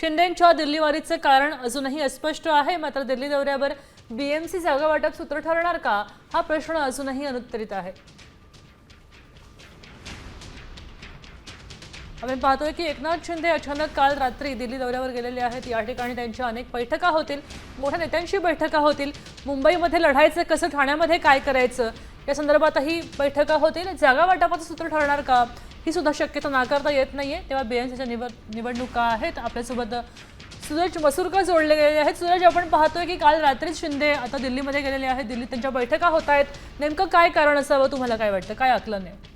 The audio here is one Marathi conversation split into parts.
शिंदेंच्या दिल्लीवारीचे कारण अजूनही अस्पष्ट आहे। मात्र दिल्ली दौऱ्यावर बीएमसी जागा वाटप सूत्र ठरणार का, हा प्रश्न अजूनही अनुत्तरित आहे। आपण पाहतोय की एकनाथ शिंदे अचानक काल रात्री दिल्ली दौऱ्यावर गेलेले आहेत। या ठिकाणी त्यांच्या अनेक बैठका होतील, मोठ्या नेत्यांशी बैठका होतील। मुंबईमध्ये लढायचं कसं, ठाण्यामध्ये काय करायचं या संदर्भातही बैठका होतील। जागा वाटपाचं सूत्र ठरणार का, ही सुद्धा शक्यता नाकारता येत नाहीये। तेव्हा बीएमसीच्या निवडणुका आहेत। आपल्यासोबत सूरज मसूरकर जोडले गेलेले आहेत। सूरज, आपण पाहतोय की काल रात्री शिंदे आता दिल्लीमध्ये गेलेले आहेत, दिल्लीत त्यांच्या बैठका होत आहेत। नेमकं काय कारण असावं, तुम्हाला काय वाटतं, काय आकलन आहे?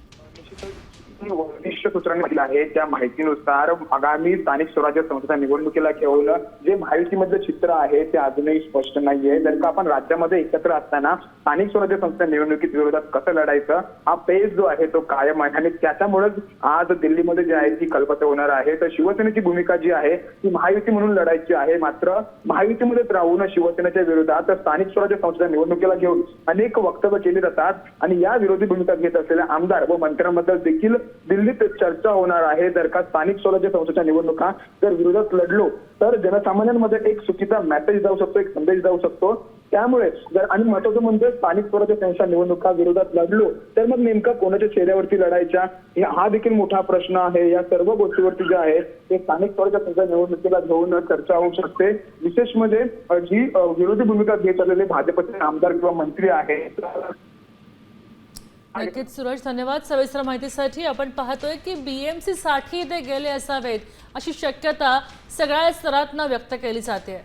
वरिष्ठ सूत्रांनी म्हटलं आहे त्या माहितीनुसार आगामी स्थानिक स्वराज्य संस्था निवडणुकीला घेऊन जे महायुतीमधलं चित्र आहे ते अजूनही स्पष्ट नाहीये। जर का आपण राज्यामध्ये एकत्र असताना स्थानिक स्वराज्य संस्था निवडणुकीत विरोधात कसं लढायचं हा पेच जो आहे तो कायम आहे आणि त्याच्यामुळेच आज दिल्लीमध्ये जी आहे ती खलबतं होणार आहे। तर शिवसेनेची भूमिका जी आहे ती महायुती म्हणून लढायची आहे। मात्र महायुतीमध्येच राहून शिवसेनेच्या विरोधात स्थानिक स्वराज्य संस्था निवडणुकीला घेऊन अनेक वक्तव्य केली जातात आणि या विरोधी भूमिका घेत असलेल्या आमदार व मंत्र्यांबद्दल देखील दिल्लीत चर्चा होणार आहे। जर का स्थानिक स्वराज्य संस्थेच्या निवडणुका जर विरोधात लढलो तर जनसामान्यांमध्ये एक चुकीचा मेसेज जाऊ शकतो, एक संदेश जाऊ शकतो। त्यामुळे जर आणि महत्त्वाचं म्हणजे स्थानिक स्वराज्य संस्था निवडणुका विरोधात लढलो तर मग नेमका कोणाच्या चेहऱ्यावरती लढायच्या हा देखील मोठा प्रश्न आहे। या सर्व गोष्टीवरती जे आहे ते स्थानिक स्वराज्य संस्था निवडणुकीला घेऊन चर्चा होऊ शकते। विशेष म्हणजे जी विरोधी भूमिका घेत आलेले भाजपचे आमदार किंवा मंत्री आहेत। नक्कीच सूरज, धन्यवाद सविस्तर माहितीसाठी। आपण पाहतोय की बीएमसी साठी ते गेले असावेत अशी शक्यता सगळ्या स्तरातून व्यक्त केली जाते।